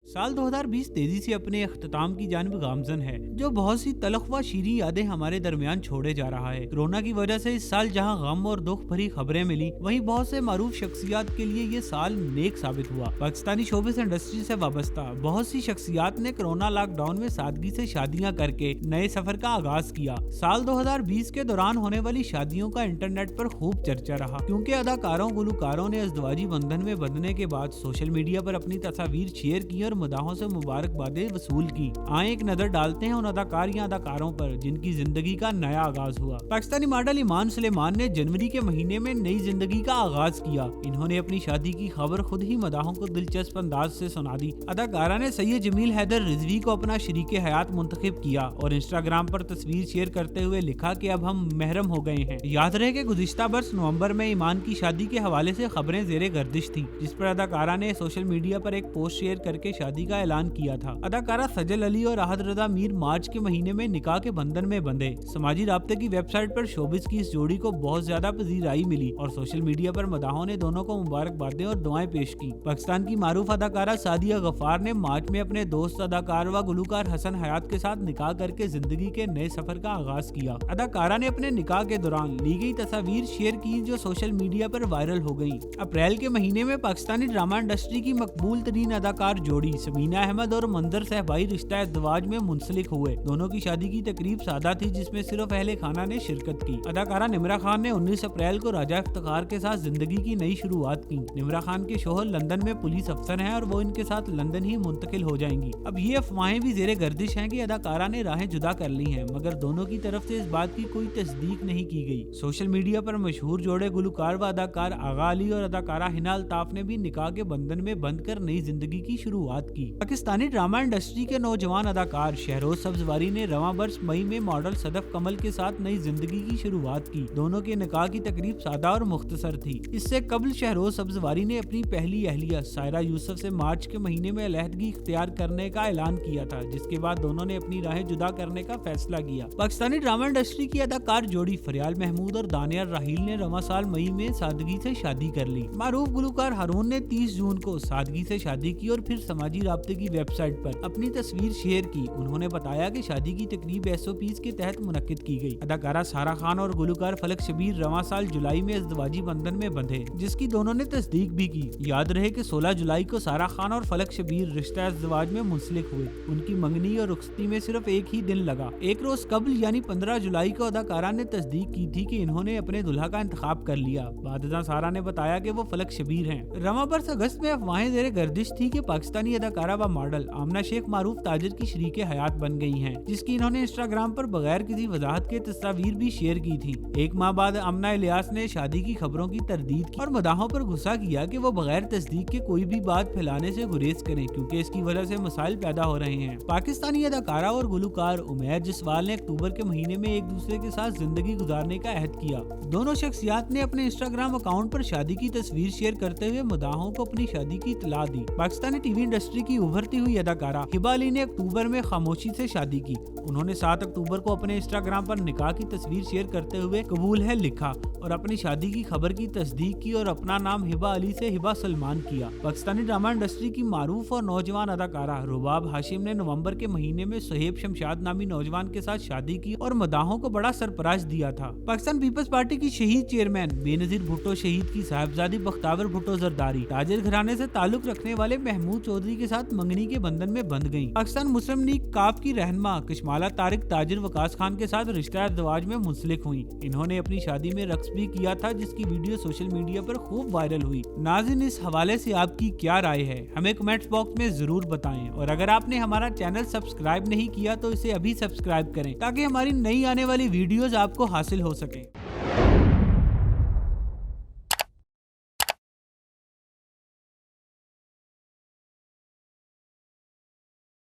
साल 2020 तेजी से अपने अख्ताम की जानिब गामजन है, जो बहुत सी तलख व शीरीं यादें हमारे दरमियान छोड़े जा रहा है। कोरोना की वजह से इस साल जहां गम और दुख भरी खबरें मिली, वहीं बहुत से मारूफ शख्सियात के लिए ये साल नेक साबित हुआ। पाकिस्तानी शोबिस इंडस्ट्री से वाबस्ता बहुत सी शख्सियात ने कोरोना लॉकडाउन में सादगी से शादियां करके नए सफर का आगाज किया। साल 2020 के दौरान होने वाली शादियों का इंटरनेट पर खूब चर्चा रहा, क्योंकि अदाकारों गुलकारों ने अज़दवाजी बंधन में बंधने के बाद सोशल मीडिया पर अपनी तस्वीर शेयर की और मदाहों से मुबारकबादें वसूल की। आए एक नजर डालते हैं उन अदाकार या अदाकारों पर जिनकी जिंदगी का नया आगाज हुआ। पाकिस्तानी मॉडल ईमान सुलेमान ने जनवरी के महीने में नई जिंदगी का आगाज किया। इन्होंने अपनी शादी की खबर खुद ही मदाहों को दिलचस्प अंदाज से सुना दी। अदाकारा ने सैयद जमील हैदर रिजवी को अपना शरीके हयात मुंतखब किया और इंस्टाग्राम पर तस्वीर शेयर करते हुए लिखा कि अब हम महरम हो गए हैं। याद रहे कि गुज़िश्ता बरस नवंबर में ईमान की शादी के हवाले से खबरें ज़ेरे गर्दिश थी, जिस पर अदाकारा ने सोशल मीडिया पर एक पोस्ट शेयर करके शादी का ऐलान किया था। अदाकारा सजल अली और आहद रजा मीर मार्च के महीने में निकाह के बंधन में बंधे। समाजी राब्ते की वेबसाइट पर शोबिस की इस जोड़ी को बहुत ज्यादा पजीराई मिली और सोशल मीडिया पर मदाहों ने दोनों को मुबारकबादें और दुआएं पेश की। पाकिस्तान की मारूफ अदाकारा सादिया गफ्फार ने मार्च में अपने दोस्त अदाकार व गुलकार हसन हयात के साथ निकाह करके जिंदगी के नए सफर का आगाज किया। अदाकारा ने अपने निकाह के दौरान ली गई तस्वीर शेयर की, जो सोशल मीडिया पर वायरल हो गई। अप्रैल के महीने में पाकिस्तानी ड्रामा इंडस्ट्री की मकबूल तरीन अदाकार जोड़ी समीना अहमद और मंजर सहबाई रिश्ता इज़्दवाज में मुंसलिक हुए। दोनों की शादी की तकरीब सादा थी, जिसमें सिर्फ अहले खाना ने शिरकत की। अदाकारा निमरा खान ने 19 अप्रैल को राजा इफ्तिखार के साथ जिंदगी की नई शुरुआत की। निमरा खान के शोहर लंदन में पुलिस अफसर हैं और वो इनके साथ लंदन ही मुंतकिल हो जाएंगी। अब ये अफवाहें भी ज़ेरे गर्दिश हैं कि अदाकारा ने राहें जुदा कर ली हैं, मगर दोनों की तरफ से इस बात की कोई तस्दीक नहीं की गई। सोशल मीडिया पर मशहूर जोड़े गुलकार व अदाकार आगा अली और अदाकारा हिना अल्ताफ ने भी निकाह के बंधन में बंध कर नई जिंदगी की शुरुआत की। पाकिस्तानी ड्रामा इंडस्ट्री के नौजवान अदाकार शहरोज सब्जवारी ने रवां वर्ष मई में मॉडल सदफ कमल के साथ नई जिंदगी की शुरुआत की। दोनों के निकाह की तकरीब सादा और मुख्तसर थी। इससे कबल शहरोज सब्जवारी ने अपनी पहली अहलिया सायरा यूसुफ से मार्च के महीने में अलहदगी इख्तियार करने का ऐलान किया था, जिसके बाद दोनों ने अपनी राहें जुदा करने का फैसला किया। पाकिस्तानी ड्रामा इंडस्ट्री की अदाकार जोड़ी फरियाल महमूद और दानियार राहील ने रवां साल मई में सादगी से शादी कर ली। मारूफ गुलकार हारून ने 30 जून को सादगी से शादी की और फिर समाजी राब्ते की वेबसाइट पर अपनी तस्वीर शेयर की। उन्होंने बताया कि शादी की तकरीब SOPs के तहत मुनक्किद की गई। अदाकारा सारा खान और गुलकार फलक शबीर रवां साल जुलाई में इज़्दवाजी बंधन में बंधे, जिसकी दोनों ने तस्दीक भी की। याद रहे कि 16 जुलाई को सारा खान और फलक शबीर रिश्ता इज़्दवाज में मुंसलिक हुए। उनकी मंगनी और रुखसती में सिर्फ एक ही दिन लगा। एक रोज कबल यानी 15 जुलाई को अदाकारा ने तस्दीक की थी कि इन्होंने अपने दुल्हा का इंतखाब कर लिया। बादशाह सारा ने बताया कि वो फलक शबीर हैं। रवां बरस अगस्त में अफवाहें ज़ेरे गर्दिश थी कि पाकिस्तानी अदाकारा व मॉडल आमना शेख मारूफ ताजिर की शरीके हयात बन गई हैं, जिसकी इन्होंने इंस्टाग्राम पर बगैर किसी वजाहत के तस्वीर भी शेयर की थी। एक माह बाद आमना इलियास ने शादी की खबरों की तरदीद की और मदाहों पर गुस्सा किया कि वो बगैर तस्दीक के कोई भी बात फैलाने से गुरेज करें, क्योंकि इसकी वजह से मसाइल पैदा हो रहे हैं। पाकिस्तानी अदाकारा और गुलकार उमैर जसवाल ने अक्टूबर के महीने में एक दूसरे के साथ जिंदगी गुजारने का अहद किया। दोनों शख्सियात ने अपने इंस्टाग्राम अकाउंट पर शादी की तस्वीर शेयर करते हुए मदाहों को अपनी शादी की इत्तला दी। पाकिस्तानी टीवी इंडस्ट्री की उभरती हुई अदाकारा हिबा अली ने अक्टूबर में खामोशी से शादी की। उन्होंने 7 अक्टूबर को अपने इंस्टाग्राम पर निकाह की तस्वीर शेयर करते हुए कबूल है लिखा और अपनी शादी की खबर की तस्दीक की और अपना नाम हिबा अली से हिबा सलमान किया। पाकिस्तानी ड्रामा इंडस्ट्री की मारूफ और नौजवान अदाकारा रुबाब हाशिम ने नवंबर के महीने में सुहेब शमशाद नामी नौजवान के साथ शादी की और मदाहों को बड़ा सरप्राइज दिया था। पाकिस्तान पीपल्स पार्टी की शहीद चेयरमैन बेनजीर भुट्टो शहीद की साहिबजादी बख्तावर भुट्टो जरदारी ताजिर घराने से ताल्लुक रखने वाले महमूद चौधरी के साथ मंगनी के बंधन में बंध गयी। पाकिस्तान मुस्लिम लीग काफ की रहनुमा कशमाला तारिक ताजिर वकास खान के साथ रिश्ता इज़्दवाज में मुंसलिक हुई। इन्होंने अपनी शादी में रक्स भी किया था, जिसकी वीडियो सोशल मीडिया पर खूब वायरल हुई। नाज़रीन, इस हवाले से आपकी क्या राय है, हमें कमेंट्स बॉक्स में जरूर बताएं और अगर आपने हमारा चैनल सब्सक्राइब नहीं किया तो इसे अभी सब्सक्राइब करें, ताकि हमारी नई आने वाली वीडियोस आपको हासिल हो सके।